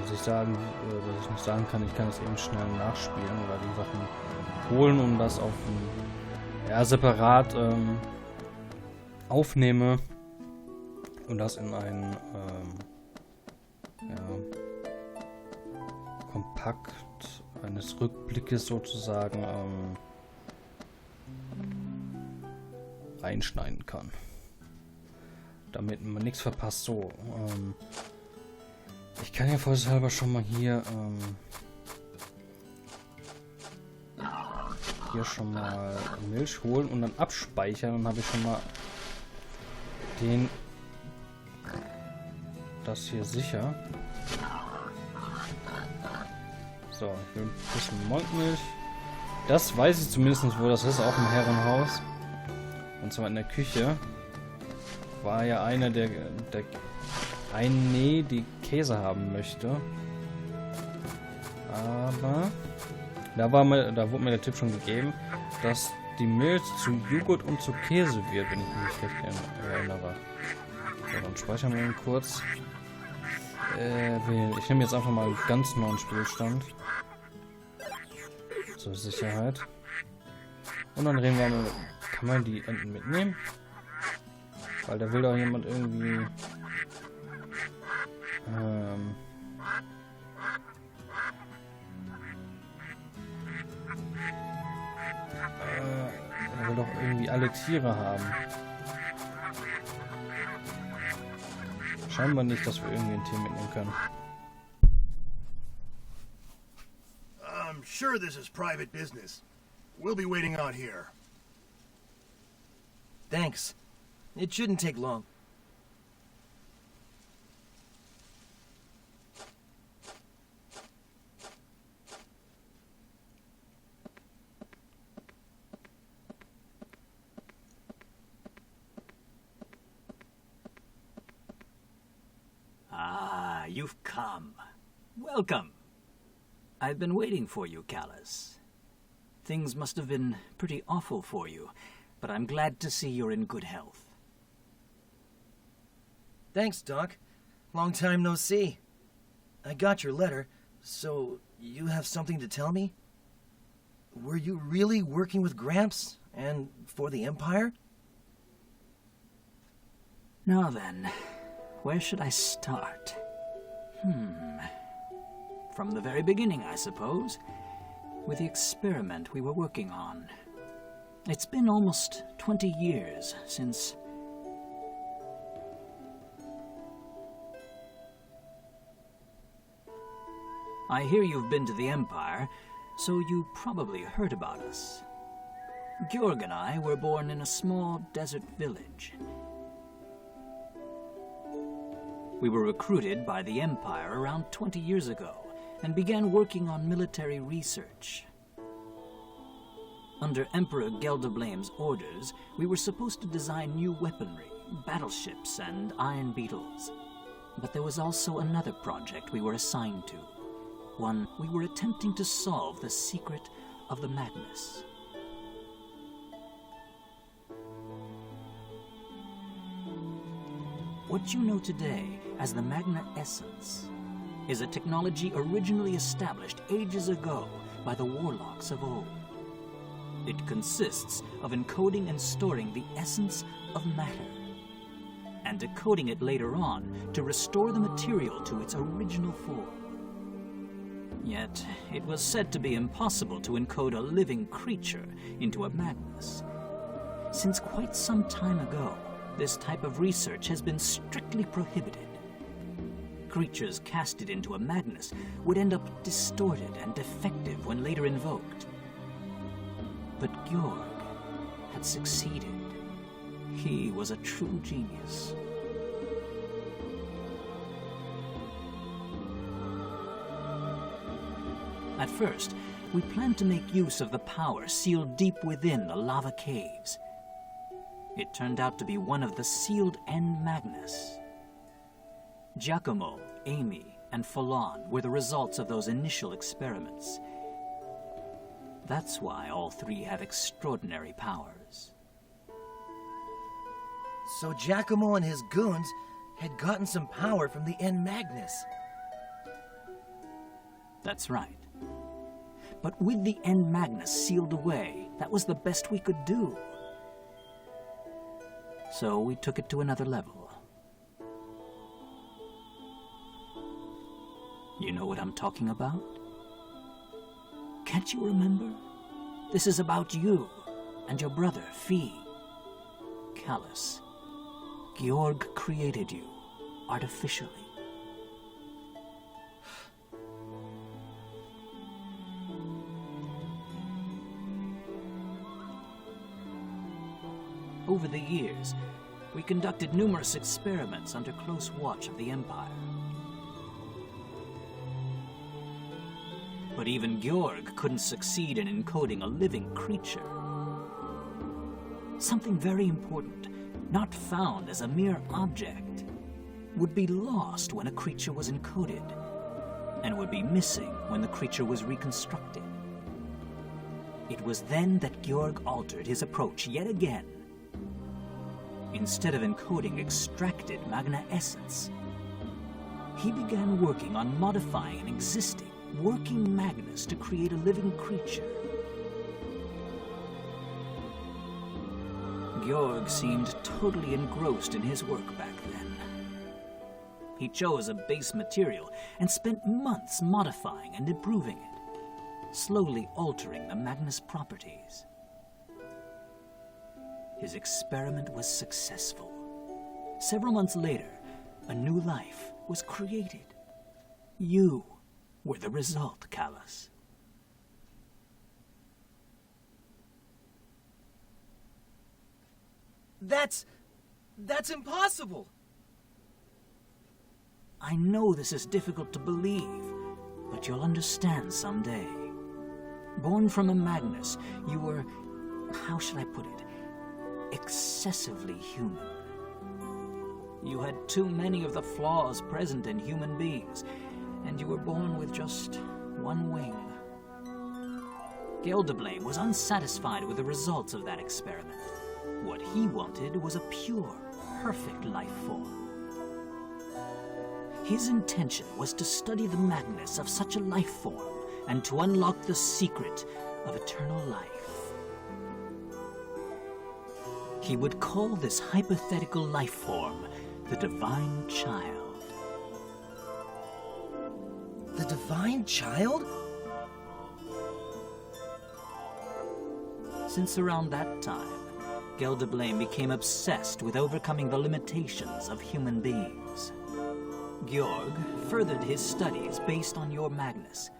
Was ich nicht sagen kann, ich kann es eben schnell nachspielen oder die Sachen holen und das auf separat aufnehme und das in ein Kompakt eines Rückblickes sozusagen reinschneiden kann. Damit man nichts verpasst. So, ich kann ja vorsichtshalber schon mal hier schon mal Milch holen und dann abspeichern. Dann habe ich schon mal das hier sicher. So, ich will ein bisschen Molkmilch. Das weiß ich zumindest, wo das ist, auch im Herrenhaus. Und zwar in der Küche. War ja einer die Käse haben möchte. Aber da wurde mir der Tipp schon gegeben, dass die Milch zu Joghurt und zu Käse wird, wenn ich mich recht erinnere. So, dann speichern wir ihn kurz. Ich nehme jetzt einfach mal einen ganz neuen Spielstand. Zur Sicherheit. Und dann reden wir mal, kann man die Enten mitnehmen? Weil da will doch jemand irgendwie... er will doch irgendwie alle Tiere haben. Scheinbar nicht, dass wir irgendwie ein Tier mitnehmen können. I'm sure this is private business. We'll be waiting out here. Thanks. It shouldn't take long. Ah, you've come. Welcome. I've been waiting for you, Callus. Things must have been pretty awful for you, but I'm glad to see you're in good health. Thanks, Doc. Long time no see. I got your letter, so you have something to tell me? Were you really working with Gramps and for the Empire? Now then, where should I start? From the very beginning, I suppose, with the experiment we were working on. It's been almost 20 years since... I hear you've been to the Empire, so you probably heard about us. Georg and I were born in a small desert village. We were recruited by the Empire around 20 years ago and began working on military research. Under Emperor Geldeblame's orders, we were supposed to design new weaponry, battleships, and iron beetles. But there was also another project we were assigned to. One we were attempting to solve the secret of the Magnus. What you know today as the Magna Essence is a technology originally established ages ago by the warlocks of old. It consists of encoding and storing the essence of matter, and decoding it later on to restore the material to its original form. Yet, it was said to be impossible to encode a living creature into a Magnus. Since quite some time ago, this type of research has been strictly prohibited. Creatures casted into a Magnus would end up distorted and defective when later invoked. But Georg had succeeded. He was a true genius. At first, we planned to make use of the power sealed deep within the lava caves. It turned out to be one of the sealed N Magnus. Giacomo, Amy, and Falon were the results of those initial experiments. That's why all three have extraordinary powers. So Giacomo and his goons had gotten some power from the N Magnus. That's right. But with the end Magnus sealed away, that was the best we could do. So we took it to another level. You know what I'm talking about? Can't you remember? This is about you and your brother, Fee. Callus. Georg created you artificially. Over the years, we conducted numerous experiments under close watch of the Empire. But even Georg couldn't succeed in encoding a living creature. Something very important, not found as a mere object, would be lost when a creature was encoded, and would be missing when the creature was reconstructed. It was then that Georg altered his approach yet again. Instead of encoding extracted Magna essence, he began working on modifying an existing, working Magnus to create a living creature. Georg seemed totally engrossed in his work back then. He chose a base material and spent months modifying and improving it, slowly altering the Magnus properties. His experiment was successful. Several months later, a new life was created. You were the result, Callus. That's impossible. I know this is difficult to believe, but you'll understand someday. Born from a Magnus, you were, how shall I put it, excessively human. You had too many of the flaws present in human beings, and you were born with just one wing. Gelderblame was unsatisfied with the results of that experiment. What he wanted was a pure, perfect life form. His intention was to study the Magnus of such a life form and to unlock the secret of eternal life. He would call this hypothetical life form the Divine Child. The Divine Child? Since around that time, Gelderblame became obsessed with overcoming the limitations of human beings. Georg furthered his studies based on your Magnus,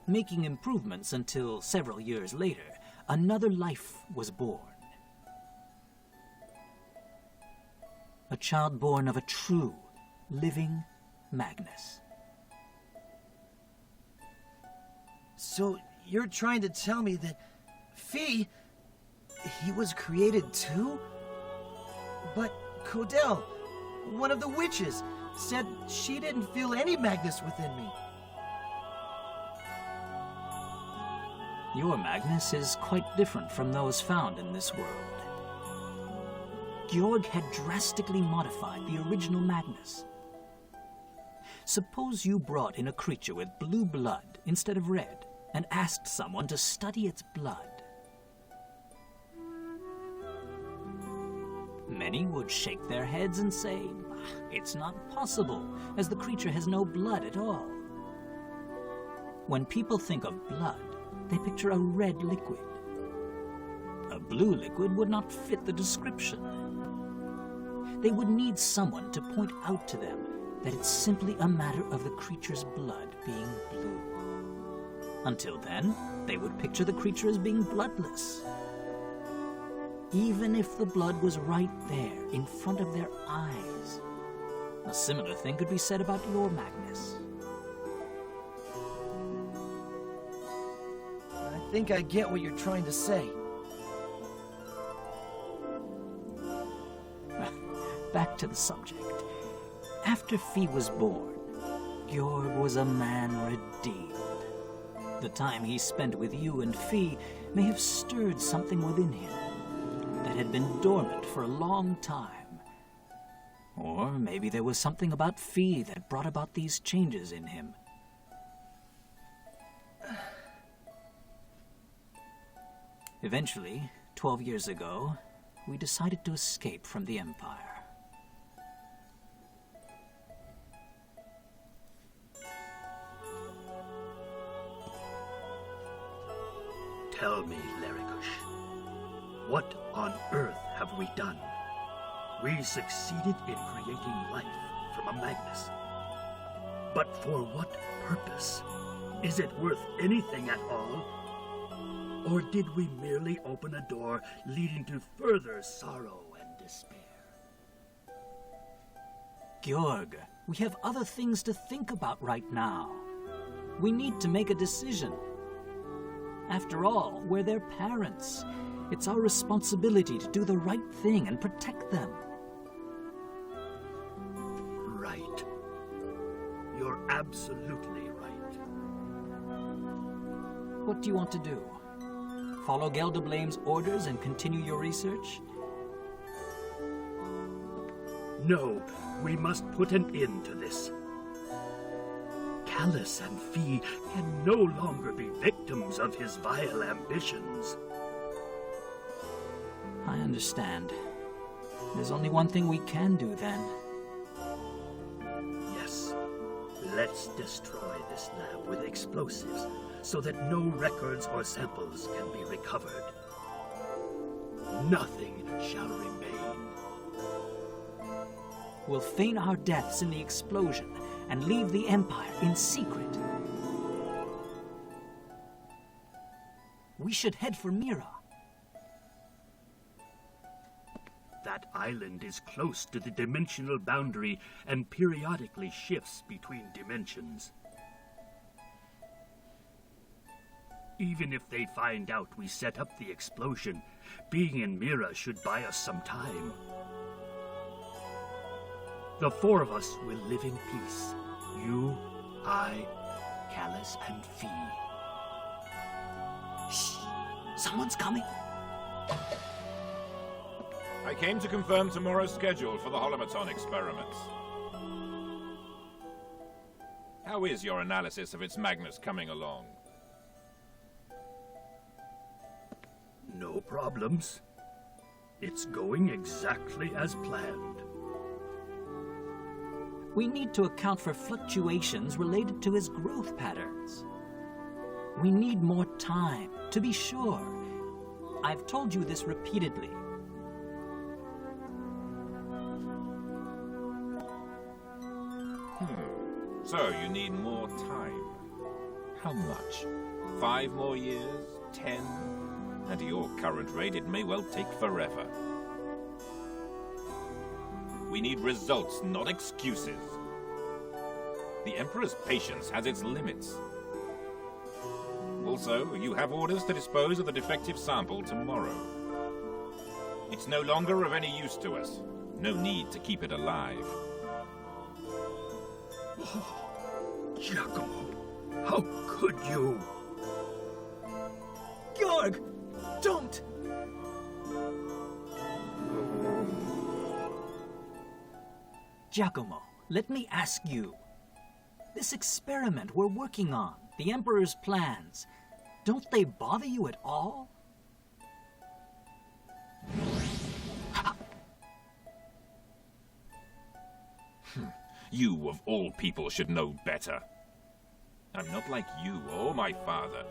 making improvements until several years later, another life was born. A child born of a true, living Magnus. So you're trying to tell me that Fee, he was created too? But Codell, one of the witches, said she didn't feel any Magnus within me. Your Magnus is quite different from those found in this world. Georg had drastically modified the original Magnus. Suppose you brought in a creature with blue blood instead of red and asked someone to study its blood. Many would shake their heads and say, "It's not possible, as the creature has no blood at all." When people think of blood, they picture a red liquid. A blue liquid would not fit the description. They would need someone to point out to them that it's simply a matter of the creature's blood being blue. Until then, they would picture the creature as being bloodless. Even if the blood was right there, in front of their eyes. A similar thing could be said about your Magnus. I think I get what you're trying to say. Back to the subject. After Fee was born, Georg was a man redeemed. The time he spent with you and Fee may have stirred something within him that had been dormant for a long time. Or maybe there was something about Fee that brought about these changes in him. Eventually, 12 years ago, we decided to escape from the Empire. Tell me, Larikush, what on earth have we done? We succeeded in creating life from a Magnus. But for what purpose? Is it worth anything at all? Or did we merely open a door leading to further sorrow and despair? Georg, we have other things to think about right now. We need to make a decision. After all, we're their parents. It's our responsibility to do the right thing and protect them. Right. You're absolutely right. What do you want to do? Follow Geldeblame's orders and continue your research? No, we must put an end to this. Callus and Fee can no longer be victims of his vile ambitions. I understand. There's only one thing we can do then. Yes, let's destroy this lab with explosives so that no records or samples can be recovered. Nothing shall remain. We'll feign our deaths in the explosion and leave the Empire in secret. We should head for Mira. That island is close to the dimensional boundary and periodically shifts between dimensions. Even if they find out we set up the explosion, being in Mira should buy us some time. The four of us will live in peace. You, I, Callus, and Fee. Shh! Someone's coming! I came to confirm tomorrow's schedule for the holomaton experiments. How is your analysis of its Magnus coming along? No problems. It's going exactly as planned. We need to account for fluctuations related to his growth patterns. We need more time, to be sure. I've told you this repeatedly. So, you need more time. How much? 5 more years? 10? At your current rate, it may well take forever. We need results, not excuses. The Emperor's patience has its limits. Also, you have orders to dispose of the defective sample tomorrow. It's no longer of any use to us. No need to keep it alive. Oh, Giacomo, how could you? Georg! Don't! Giacomo, let me ask you. This experiment we're working on, the Emperor's plans, don't they bother you at all? You, of all people, should know better. I'm not like you or my father.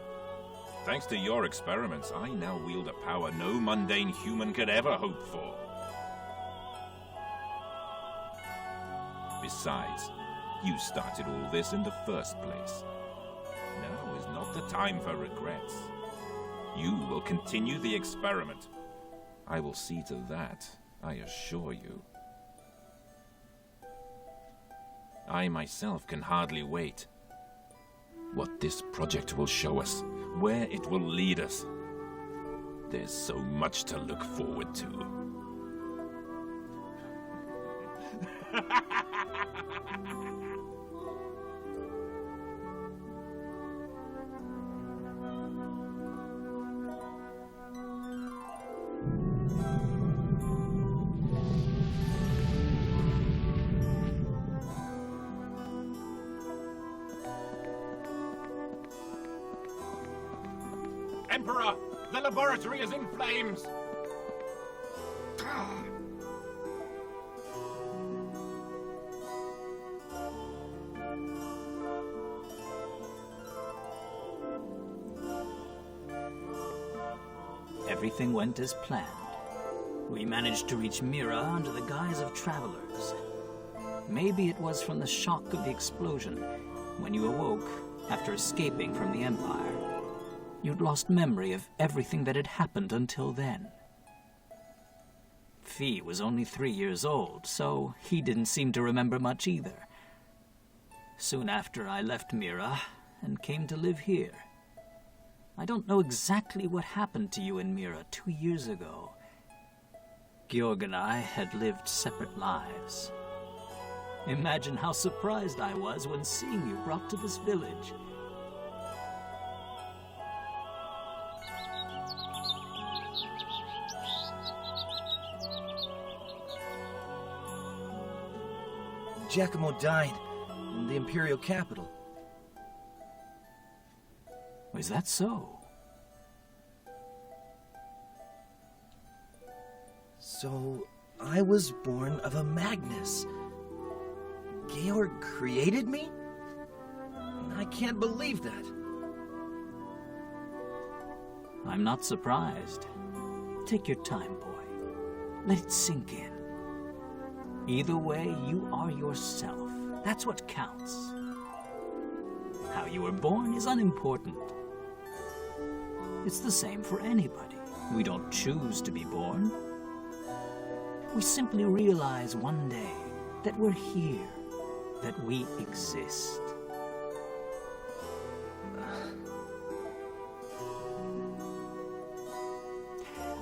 Thanks to your experiments, I now wield a power no mundane human could ever hope for. Besides, you started all this in the first place. Now is not the time for regrets. You will continue the experiment. I will see to that, I assure you. I myself can hardly wait. What this project will show us, where it will lead us. There's so much to look forward to. Emperor! The laboratory is in flames! Everything went as planned. We managed to reach Mira under the guise of travelers. Maybe it was from the shock of the explosion. When you awoke, after escaping from the Empire, you'd lost memory of everything that had happened until then. Fee was only 3 years old, so he didn't seem to remember much either. Soon after, I left Mira and came to live here. I don't know exactly what happened to you in Mira 2 years ago. Georg and I had lived separate lives. Imagine how surprised I was when seeing you brought to this village. Giacomo died in the Imperial capital. Is that so? So, I was born of a Magnus. Georg created me? I can't believe that. I'm not surprised. Take your time, boy. Let it sink in. Either way, you are yourself. That's what counts. How you were born is unimportant. It's the same for anybody. We don't choose to be born. We simply realize one day that we're here, that we exist.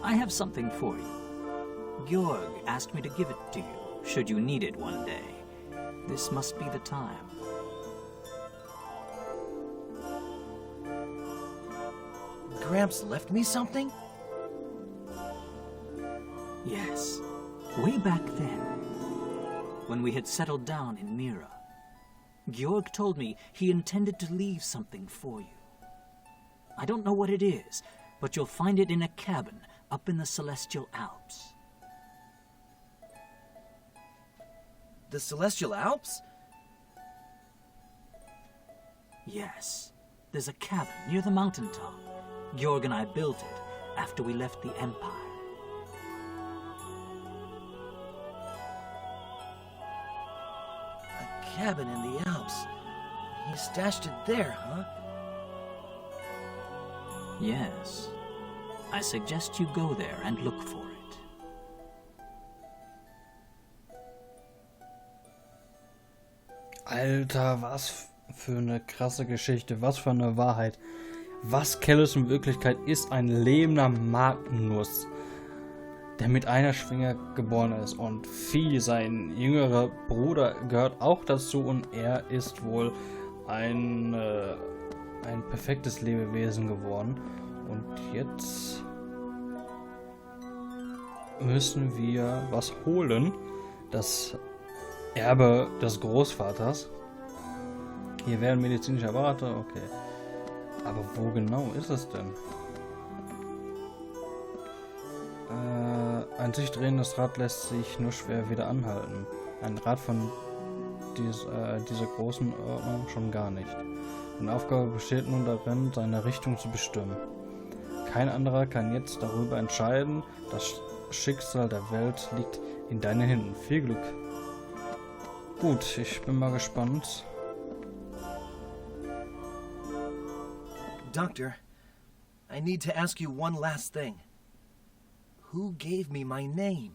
I have something for you. Georg asked me to give it to you, should you need it one day. This must be the time. Gramps left me something? Yes. Way back then, when we had settled down in Mira, Georg told me he intended to leave something for you. I don't know what it is, but you'll find it in a cabin up in the Celestial Alps. The Celestial Alps? Yes. There's a cabin near the mountaintop. Georg and I built it after we left the Empire. A cabin in the Alps. He stashed it there, huh? Yes. I suggest you go there and look for it. Alter, was für eine krasse Geschichte, was für eine Wahrheit. Was Kellis in Wirklichkeit ist, ein lebender Magnus, der mit einer Schwinge geboren ist. Und Fee, sein jüngerer Bruder, gehört auch dazu und er ist wohl ein perfektes Lebewesen geworden. Und jetzt müssen wir was holen. Das Erbe des Großvaters. Hier werden medizinische Apparate, okay. Aber wo genau ist es denn? Ein sich drehendes Rad lässt sich nur schwer wieder anhalten. Ein Rad von dieser großen Ordnung schon gar nicht. Eine Aufgabe besteht nun darin, seine Richtung zu bestimmen. Kein anderer kann jetzt darüber entscheiden. Das Schicksal der Welt liegt in deinen Händen. Viel Glück. Gut, ich bin mal gespannt. Doctor, I need to ask you one last thing. Who gave me my name?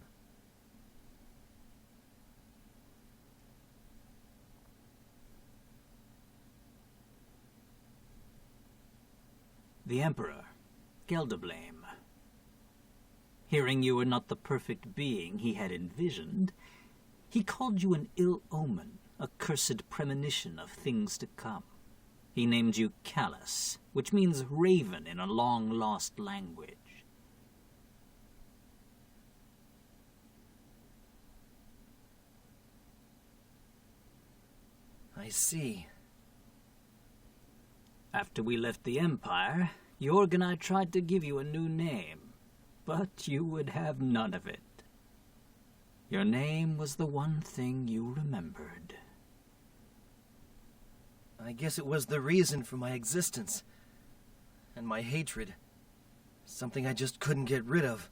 The Emperor, Gelderblame. Hearing you were not the perfect being he had envisioned, he called you an ill omen, a cursed premonition of things to come. He named you Callus, which means raven in a long-lost language. I see. After we left the Empire, Jorg and I tried to give you a new name, but you would have none of it. Your name was the one thing you remembered. I guess it was the reason for my existence. And my hatred. Something I just couldn't get rid of.